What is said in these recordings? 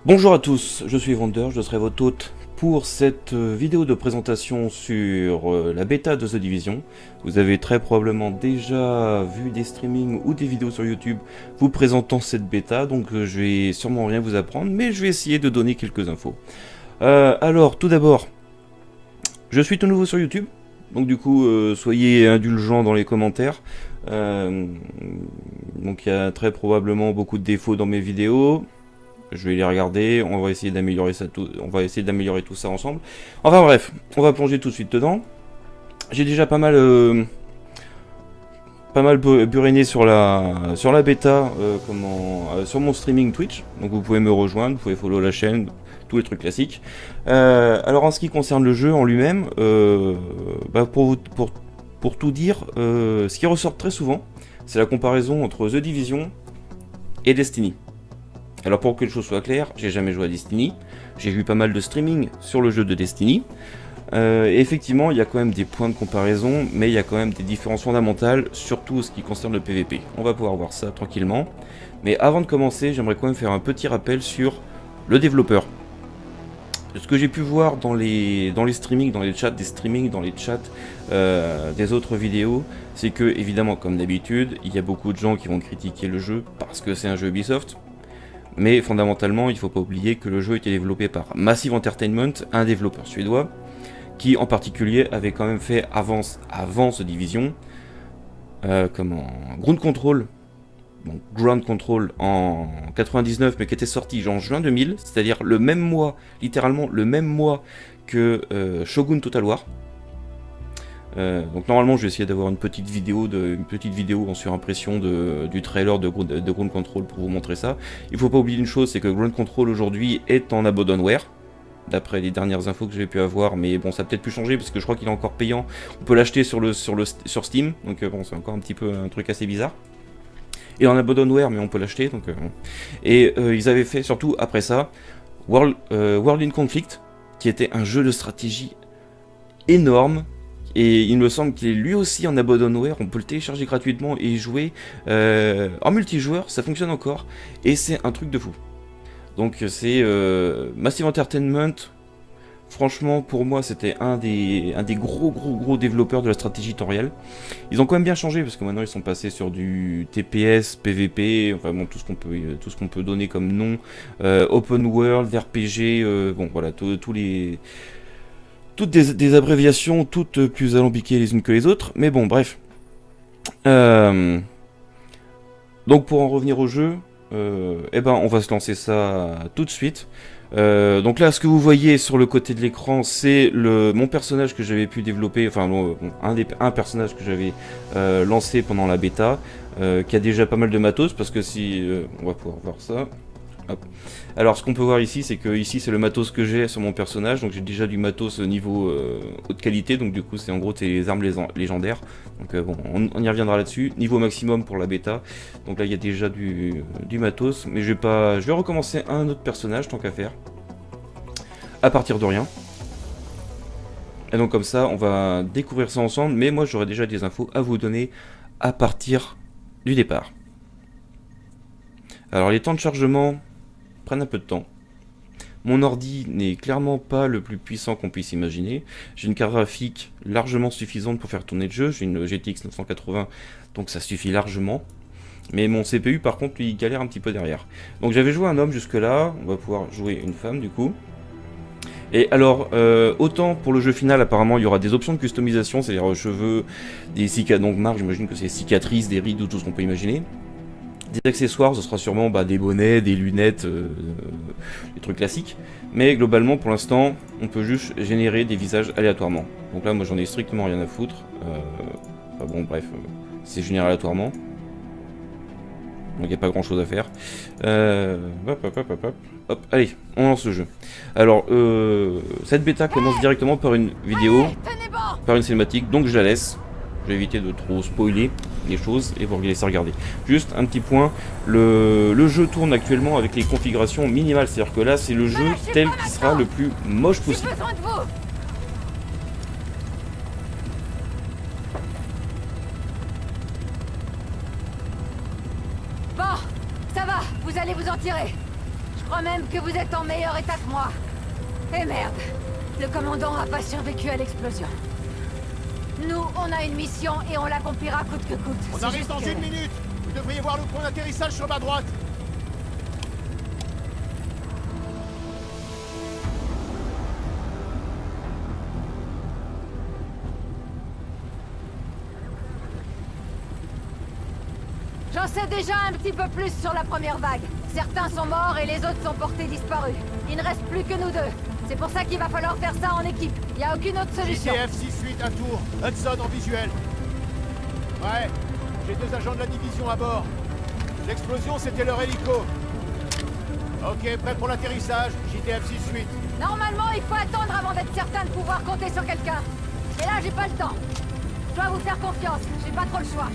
Bonjour à tous, je suis Vander, je serai votre hôte pour cette vidéo de présentation sur la bêta de The Division. Vous avez très probablement déjà vu des streamings ou des vidéos sur YouTube vous présentant cette bêta, donc je vais sûrement rien vous apprendre, mais je vais essayer de donner quelques infos. Alors, tout d'abord, je suis tout nouveau sur YouTube, donc du coup, soyez indulgents dans les commentaires. Donc il y a très probablement beaucoup de défauts dans mes vidéos. Je vais les regarder, on va essayer d'améliorer ça tout ça ensemble. Enfin bref, on va plonger tout de suite dedans. J'ai déjà pas mal buriné sur la bêta, sur mon streaming Twitch. Donc vous pouvez me rejoindre, vous pouvez follow la chaîne, tous les trucs classiques. Alors en ce qui concerne le jeu en lui-même, pour tout dire, ce qui ressort très souvent, c'est la comparaison entre The Division et Destiny. Alors pour que les choses soient claires, j'ai jamais joué à Destiny, j'ai vu pas mal de streaming sur le jeu de Destiny, et effectivement il y a quand même des points de comparaison, mais il y a quand même des différences fondamentales, surtout ce qui concerne le PVP. On va pouvoir voir ça tranquillement, mais avant de commencer, j'aimerais quand même faire un petit rappel sur le développeur. Ce que j'ai pu voir dans les streamings, dans les chats des streamings, dans les chats des autres vidéos, c'est que évidemment comme d'habitude, il y a beaucoup de gens qui vont critiquer le jeu parce que c'est un jeu Ubisoft. Mais fondamentalement, il ne faut pas oublier que le jeu a été développé par Massive Entertainment, un développeur suédois, qui en particulier avait quand même fait avant The Division, Ground Control, Ground Control en 99, mais qui était sorti en juin 2000, c'est-à-dire le même mois, littéralement le même mois que Shogun Total War. Donc normalement je vais essayer d'avoir une petite vidéo en surimpression du trailer de Ground Control pour vous montrer ça. Il faut pas oublier une chose, c'est que Ground Control aujourd'hui est en abandonware, d'après les dernières infos que j'ai pu avoir, mais bon ça a peut-être pu changer parce que je crois qu'il est encore payant. On peut l'acheter sur Steam, donc bon c'est encore un petit peu un truc assez bizarre. Et en abandonware mais on peut l'acheter donc. Ils avaient fait surtout après ça World in Conflict, qui était un jeu de stratégie énorme. Et il me semble qu'il est lui aussi en abandonware, on peut le télécharger gratuitement et y jouer. En multijoueur, ça fonctionne encore, et c'est un truc de fou. Donc c'est Massive Entertainment, franchement pour moi c'était un des gros développeurs de la stratégie temps réel. Ils ont quand même bien changé, parce que maintenant ils sont passés sur du TPS, PVP, enfin bon, tout ce qu'on peut donner comme nom, Open World, RPG, bon voilà, tous les... Toutes des abréviations, toutes plus alambiquées les unes que les autres, mais bon, bref. Donc pour en revenir au jeu, on va se lancer ça tout de suite. Donc là, ce que vous voyez sur le côté de l'écran, c'est mon personnage que j'avais pu développer, enfin un personnage que j'avais lancé pendant la bêta, qui a déjà pas mal de matos, parce que si... on va pouvoir voir ça. Hop. Alors ce qu'on peut voir ici, c'est que ici c'est le matos que j'ai sur mon personnage, donc j'ai déjà du matos niveau haute qualité, donc du coup c'est en gros les armes légendaires, donc bon on y reviendra là-dessus. Niveau maximum pour la bêta, donc là il y a déjà du matos, mais je vais recommencer un autre personnage tant qu'à faire, à partir de rien. Et donc comme ça on va découvrir ça ensemble, mais moi j'aurai déjà des infos à vous donner à partir du départ. Alors les temps de chargement prennent un peu de temps. Mon ordi n'est clairement pas le plus puissant qu'on puisse imaginer. J'ai une carte graphique largement suffisante pour faire tourner le jeu. J'ai une GTX 980, donc ça suffit largement. Mais mon CPU par contre lui il galère un petit peu derrière. Donc j'avais joué un homme jusque là, on va pouvoir jouer une femme du coup. Et alors, autant pour le jeu final, apparemment il y aura des options de customisation, c'est-à-dire cheveux, des cicatrices, donc marque, j'imagine que c'est cicatrices, des rides ou tout ce qu'on peut imaginer. Des accessoires, ce sera sûrement des bonnets, des lunettes, des trucs classiques. Mais globalement, pour l'instant, on peut juste générer des visages aléatoirement. Donc là, moi, j'en ai strictement rien à foutre. Enfin bon, bref, c'est généré aléatoirement. Donc il n'y a pas grand chose à faire. Hop, allez, on lance le jeu. Alors, cette bêta commence directement par une vidéo, par une cinématique, donc je la laisse. Je vais éviter de trop spoiler les choses et vous laisser regarder. Juste un petit point, le jeu tourne actuellement avec les configurations minimales, c'est-à-dire que là c'est le jeu tel qui sera le plus moche possible. Bon, ça va, vous allez vous en tirer. crois même que vous êtes en meilleur état que moi. Et merde, le commandant a pas survécu à l'explosion. Nous, on a une mission et on l'accomplira coûte que coûte. On arrive dans une minute. Vous devriez voir le point d'atterrissage sur ma droite. J'en sais déjà un petit peu plus sur la première vague. Certains sont morts et les autres sont portés disparus. Il ne reste plus que nous deux. C'est pour ça qu'il va falloir faire ça en équipe. Il n'y a aucune autre solution. JTF 6-8 à Tours. Hudson en visuel. Ouais, j'ai 2 agents de la division à bord. L'explosion, c'était leur hélico. Ok, prêt pour l'atterrissage. JTF 6-8. Normalement, il faut attendre avant d'être certain de pouvoir compter sur quelqu'un. Et là, j'ai pas le temps. Je dois vous faire confiance. J'ai pas trop le choix.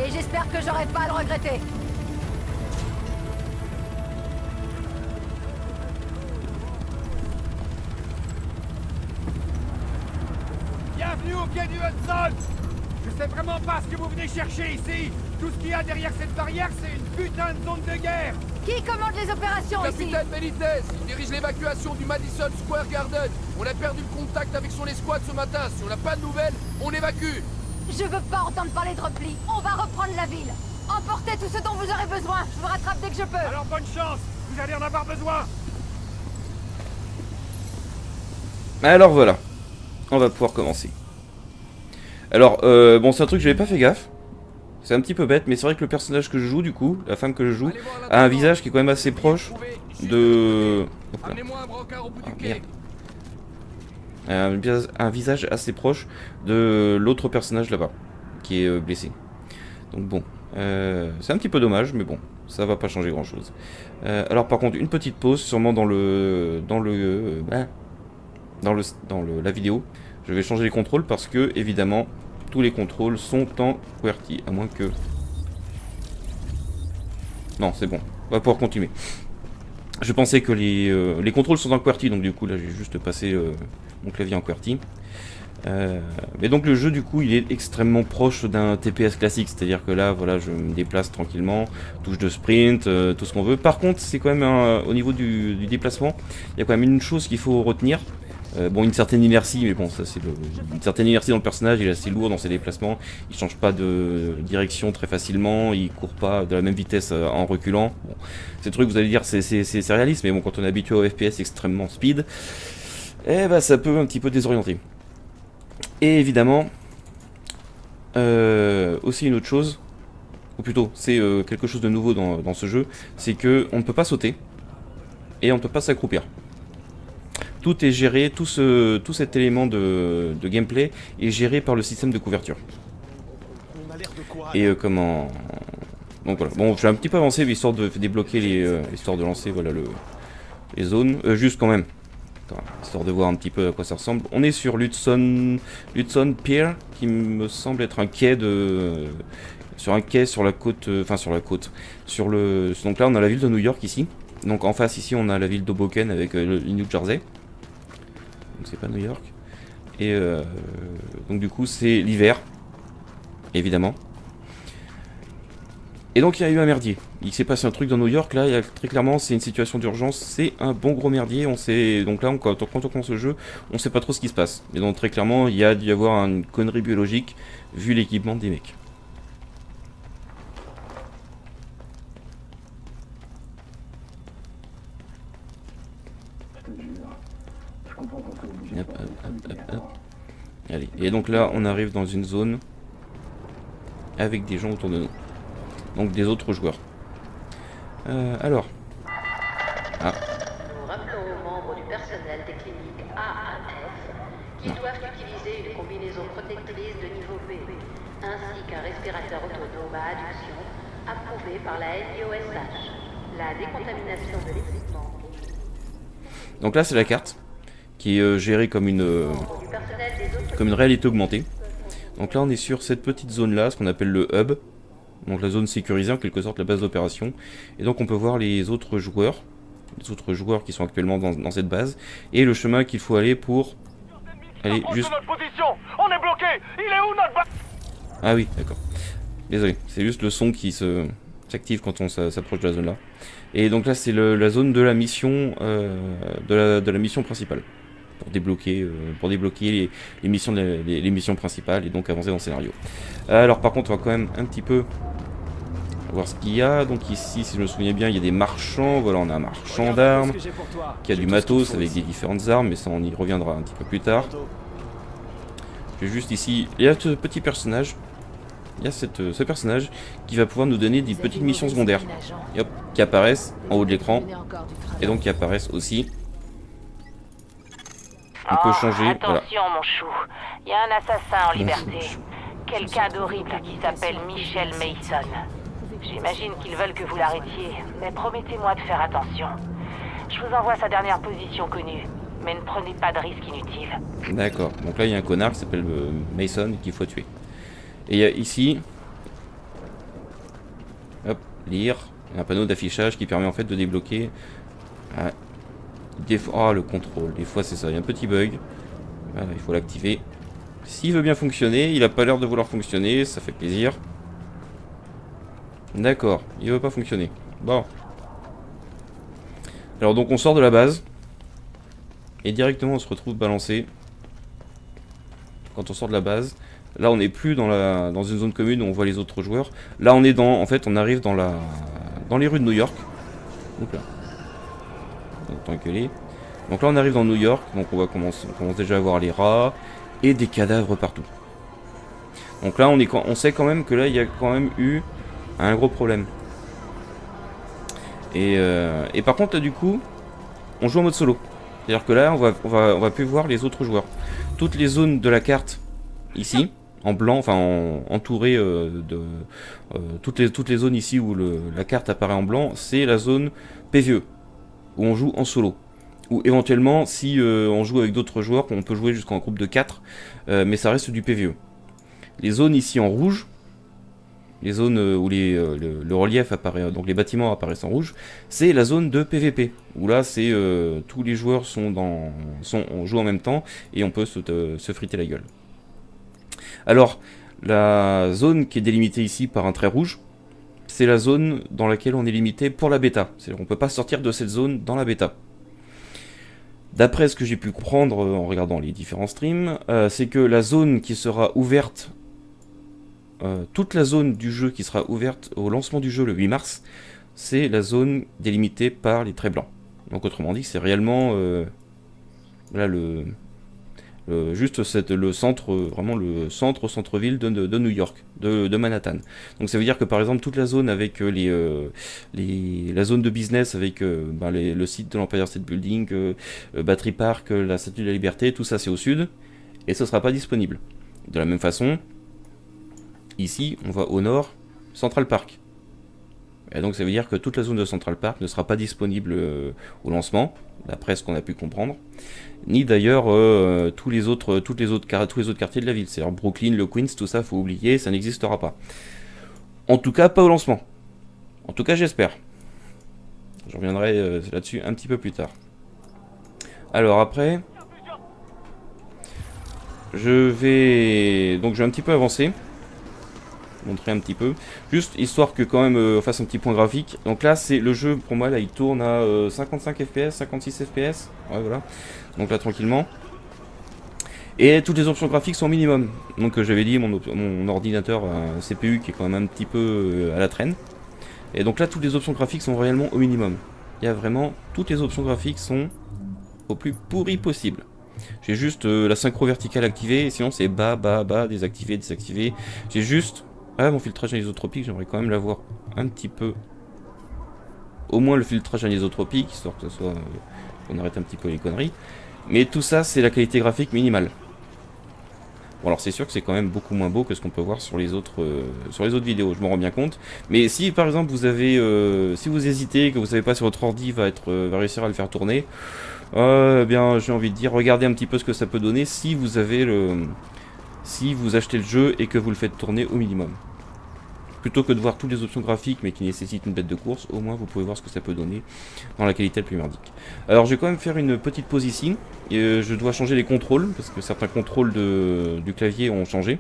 Et j'espère que j'aurai pas à le regretter. Bienvenue au quai du Hudson! Je sais vraiment pas ce que vous venez chercher ici! Tout ce qu'il y a derrière cette barrière, c'est une putain de zone de guerre! Qui commande les opérations ici? Capitaine Benitez, il dirige l'évacuation du Madison Square Garden. On a perdu le contact avec son escouade ce matin. Si on n'a pas de nouvelles, on évacue. Je veux pas entendre parler de repli. On va reprendre la ville. Emportez tout ce dont vous aurez besoin. Je vous rattrape dès que je peux. Alors bonne chance! Vous allez en avoir besoin! Alors voilà, on va pouvoir commencer. Alors, bon, c'est un truc que j'avais pas fait gaffe. C'est un petit peu bête, mais c'est vrai que le personnage que je joue, du coup, la femme que je joue, a un visage qui est quand même assez proche de... Amenez-moi un brancard au bout du merde. quai. Un visage assez proche de l'autre personnage là-bas, qui est blessé. Donc bon, c'est un petit peu dommage, mais bon, ça va pas changer grand-chose. Alors par contre, une petite pause, sûrement dans la vidéo. Je vais changer les contrôles parce que, évidemment, tous les contrôles sont en QWERTY, à moins que... Non, c'est bon, on va pouvoir continuer. Je pensais que les contrôles sont en QWERTY, donc du coup là j'ai juste passé mon clavier en QWERTY. Mais donc le jeu du coup il est extrêmement proche d'un TPS classique, c'est-à-dire que là voilà je me déplace tranquillement, touche de sprint, tout ce qu'on veut. Par contre c'est quand même au niveau du déplacement, il y a quand même une chose qu'il faut retenir. Bon, une certaine inertie, mais bon, ça c'est une certaine inertie dans le personnage, il est assez lourd dans ses déplacements, il change pas de direction très facilement, il court pas de la même vitesse en reculant. Bon, ces trucs, vous allez dire, c'est réaliste, mais bon, quand on est habitué au FPS extrêmement speed, eh ben ça peut un petit peu désorienter. Et évidemment, aussi une autre chose, ou plutôt, c'est quelque chose de nouveau dans ce jeu, c'est que on ne peut pas sauter, et on ne peut pas s'accroupir. Tout est géré, tout cet élément de gameplay est géré par le système de couverture. Et comment... Donc voilà, bon je vais un petit peu avancer histoire de débloquer histoire de lancer voilà, les zones, juste quand même, histoire de voir un petit peu à quoi ça ressemble. On est sur l'Hudson Pier, qui me semble être un quai sur la côte, donc là on a la ville de New York ici, donc en face ici on a la ville d'Hoboken avec le New Jersey. Donc c'est pas New York. Et donc du coup c'est l'hiver, évidemment. Et donc il y a eu un merdier. Il s'est passé un truc dans New York là, très clairement c'est une situation d'urgence, c'est un bon gros merdier. On sait donc là quand on commence le jeu, on sait pas trop ce qui se passe. Et donc très clairement il y a dû y avoir une connerie biologique vu l'équipement des mecs. Hop. Allez, et donc là on arrive dans une zone avec des gens autour de nous, donc des autres joueurs. Alors Nous rappelons aux membres du personnel des cliniques A à F qui doivent utiliser une combinaison protectrice de niveau B, ainsi qu'un respirateur autonome à adduction approuvé par la NIOSH. La décontamination de l'équipement. donc là c'est la carte qui est gérée comme une réalité augmentée. Donc là on est sur cette petite zone là, ce qu'on appelle le hub, donc la zone sécurisée en quelque sorte, la base d'opération. Et donc on peut voir les autres joueurs qui sont actuellement dans cette base, et le chemin qu'il faut aller pour aller juste... Notre position. On est bloqué. Il est où notre base? Ah oui, d'accord. Désolé, c'est juste le son qui s'active quand on s'approche de la zone là. Et donc là c'est la zone de la mission de la mission principale. Pour débloquer les missions, les missions principales et donc avancer dans le scénario. Alors par contre on va quand même un petit peu voir ce qu'il y a. Donc ici si je me souviens bien il y a des marchands. Voilà, on a un marchand d'armes qui a du matos avec des différentes armes, mais ça on y reviendra un petit peu plus tard. J'ai juste ici, il y a ce petit personnage. Il y a ce personnage qui va pouvoir nous donner des petites missions secondaires. Et hop, qui apparaissent en haut de l'écran. Et donc qui apparaissent aussi. On peut changer. Attention Voilà. mon chou, il y a un assassin en liberté. Quelqu'un d'horrible qui s'appelle Michel Mason. J'imagine qu'ils veulent que vous l'arrêtiez, mais promettez-moi de faire attention. Je vous envoie sa dernière position connue, mais ne prenez pas de risques inutiles. D'accord, donc là il y a un connard qui s'appelle Mason qu'il faut tuer. Et il y a ici, hop, lire, un panneau d'affichage qui permet en fait de débloquer des fois, le contrôle, des fois c'est ça, il y a un petit bug, voilà, il faut l'activer. S'il veut bien fonctionner, il a pas l'air de vouloir fonctionner, ça fait plaisir. D'accord, il veut pas fonctionner, bon. Alors donc on sort de la base, et directement on se retrouve balancé. Quand on sort de la base, là on n'est plus dans une zone commune où on voit les autres joueurs. Là on est en fait on arrive dans les rues de New York. Oups là. Donc là on arrive dans New York, donc on commence déjà à voir les rats et des cadavres partout. Donc là on sait quand même que là il y a quand même eu un gros problème. Et par contre là du coup on joue en mode solo. C'est-à-dire que là on va plus voir les autres joueurs. Toutes les zones de la carte ici en blanc, enfin entouré de toutes les zones ici où la carte apparaît en blanc, c'est la zone PvE où on joue en solo. Ou éventuellement si on joue avec d'autres joueurs, on peut jouer jusqu'en groupe de 4, mais ça reste du PvE. Les zones ici en rouge, les zones où le relief apparaît, donc les bâtiments apparaissent en rouge, c'est la zone de PvP, où là c'est tous les joueurs on joue en même temps et on peut se friter la gueule. Alors, la zone qui est délimitée ici par un trait rouge, c'est la zone dans laquelle on est limité pour la bêta. C'est-à-dire qu'on ne peut pas sortir de cette zone dans la bêta. D'après ce que j'ai pu comprendre en regardant les différents streams, c'est que la zone qui sera ouverte, toute la zone du jeu qui sera ouverte au lancement du jeu le 8 mars, c'est la zone délimitée par les traits blancs. Donc autrement dit, c'est réellement là juste le centre, vraiment le centre-ville de New York, de Manhattan. Donc ça veut dire que par exemple toute la zone avec la zone de business avec le site de l'Empire State Building, Battery Park, la Statue de la Liberté, tout ça c'est au sud, et ce sera pas disponible. De la même façon, ici on va au nord, Central Park. Et donc ça veut dire que toute la zone de Central Park ne sera pas disponible au lancement, d'après ce qu'on a pu comprendre, ni d'ailleurs tous les autres quartiers de la ville, c'est-à-dire Brooklyn, le Queens, tout ça, faut oublier, ça n'existera pas. En tout cas, pas au lancement. En tout cas, j'espère. Je reviendrai là-dessus un petit peu plus tard. Alors après, je vais un petit peu avancer. Montrer un petit peu, juste histoire que quand même on fasse un petit point graphique. Donc là c'est le jeu, pour moi là il tourne à 55 fps, 56 fps, ouais voilà, donc là tranquillement. Et toutes les options graphiques sont au minimum. Donc j'avais dit mon ordinateur a un CPU qui est quand même un petit peu à la traîne. Et donc là toutes les options graphiques sont réellement au minimum. Il y a vraiment, toutes les options graphiques sont au plus pourri possible. J'ai juste la synchro verticale activée, et sinon c'est bas, bas, bas, désactivé, désactivé. J'ai juste mon filtrage anisotropique, j'aimerais quand même l'avoir un petit peu. Au moins le filtrage anisotropique, histoire que ce soit. On arrête un petit peu les conneries. Mais tout ça, c'est la qualité graphique minimale. Bon, alors c'est sûr que c'est quand même beaucoup moins beau que ce qu'on peut voir sur les autres vidéos, je m'en rends bien compte. Mais si par exemple vous avez. Si vous hésitez, que vous savez pas si votre ordi va réussir à le faire tourner, bien j'ai envie de dire, regardez un petit peu ce que ça peut donner si vous avez si vous achetez le jeu et que vous le faites tourner au minimum. Plutôt que de voir toutes les options graphiques mais qui nécessitent une bête de course, au moins vous pouvez voir ce que ça peut donner dans la qualité la plus merdique. Alors je vais quand même faire une petite pause ici, et je dois changer les contrôles, parce que certains contrôles du clavier ont changé.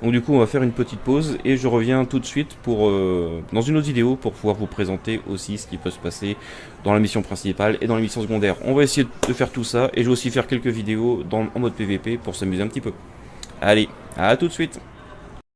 Donc du coup on va faire une petite pause et je reviens tout de suite pour dans une autre vidéo pour pouvoir vous présenter aussi ce qui peut se passer dans la mission principale et dans les missions secondaires. On va essayer de faire tout ça et je vais aussi faire quelques vidéos en mode PVP pour s'amuser un petit peu. Allez, à tout de suite.